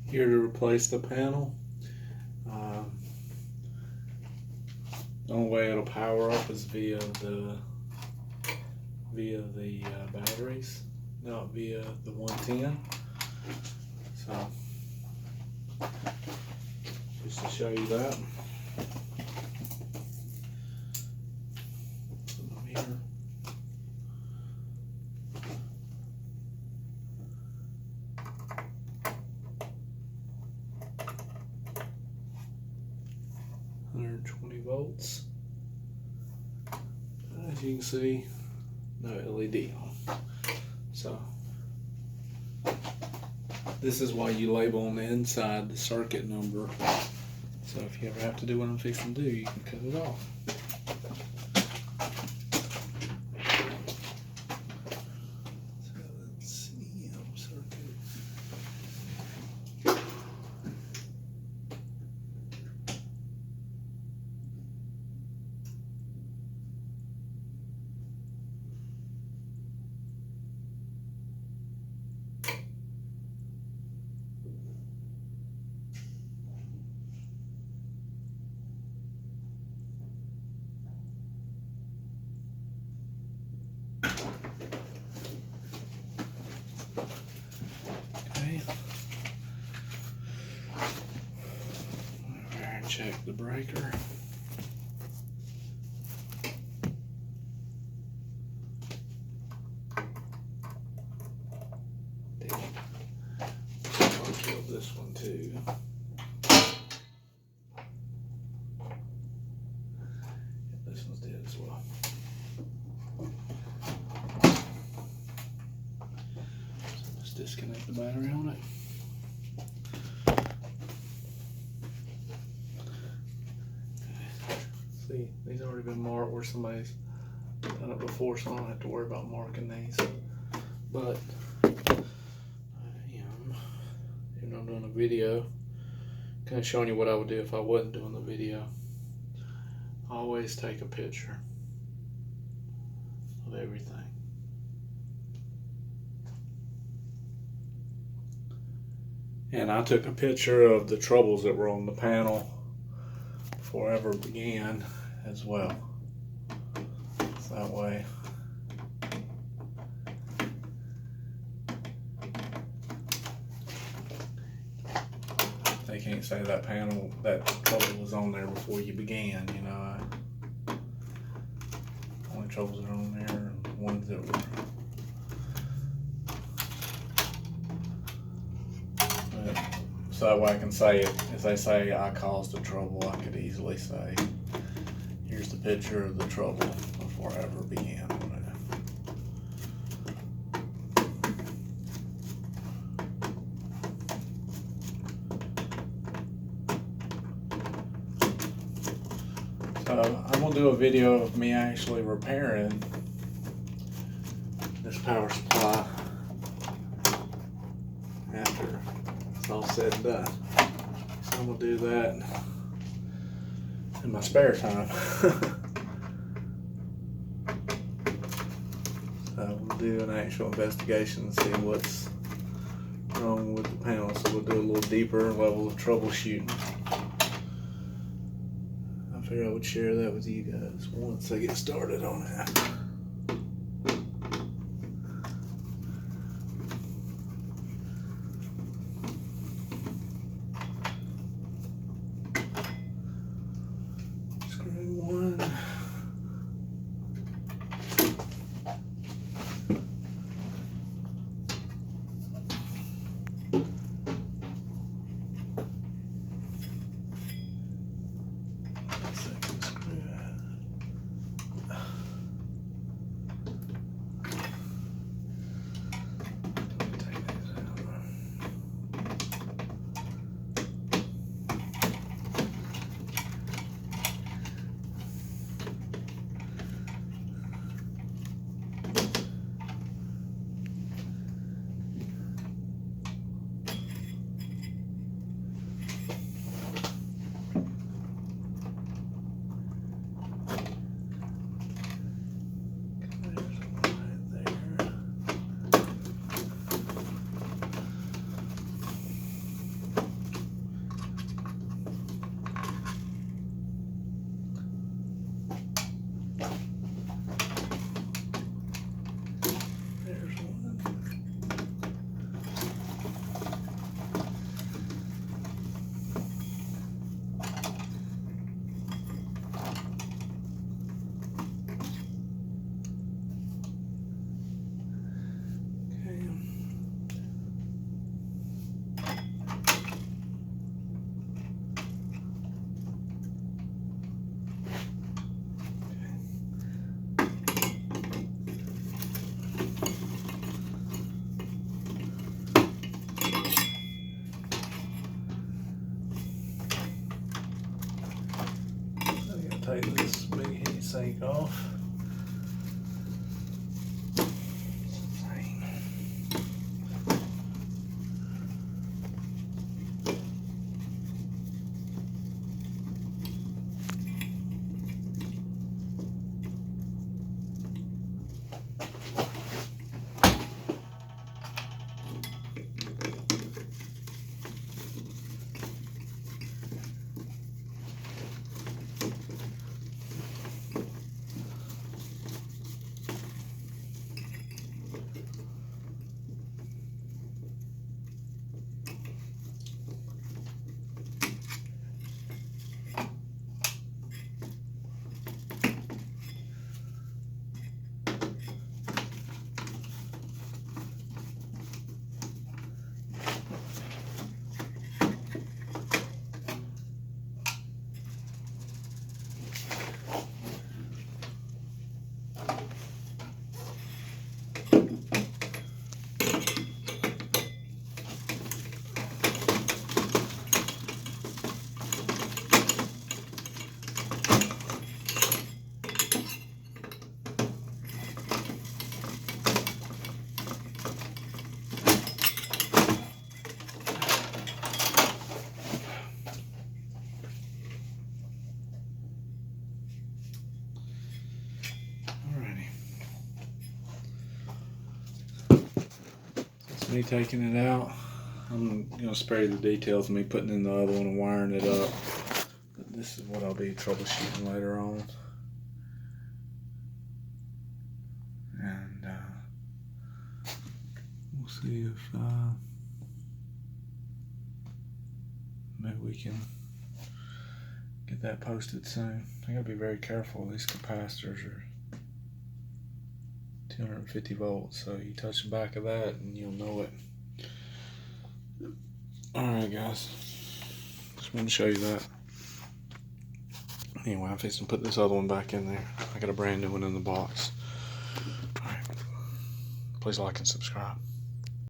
Here to replace the panel. The only way it'll power up is via the batteries, not via the 110. So just to show you that. Here. Volts. As you can see, no LED on. So this is why you label on the inside the circuit number. So if you ever have to do what I'm fixing to do, you can cut it off. So let's see, circuit. Check the breaker. I'll kill this one too. This one's dead as well. So let's disconnect the battery on it. See, these already been marked where somebody's done it before, so I don't have to worry about marking these. But even though I'm doing a video, kind of showing you what I would do if I wasn't doing the video. Always take a picture of everything. And I took a picture of the troubles that were on the panel before I ever began as well. So that way they can't say that panel, that trouble was on there before you began, you know. Only troubles that are on there are the ones that were. So that way I can say, if they say I caused the trouble, I could easily say, here's the picture of the trouble before I ever began on it. So I'm going to do a video of me actually repairing this power supply after it's all said and done. So I'm going to do that in my spare time. So we'll do an actual investigation and see what's wrong with the panel. So we'll do a little deeper level of troubleshooting. I figured I would share that with you guys once I get started on that. me taking it out. I'm gonna spare you the details of me putting in the other one and wiring it up. But this is what I'll be troubleshooting later on. And we'll see if maybe we can get that posted soon. I gotta be very careful. These capacitors are 250 volts, so you touch the back of that and you'll know it. Alright guys, just wanted to show you that. Anyway, I'm fixing to put this other one back in there. I got a brand new one in the box. Alright, please like and subscribe.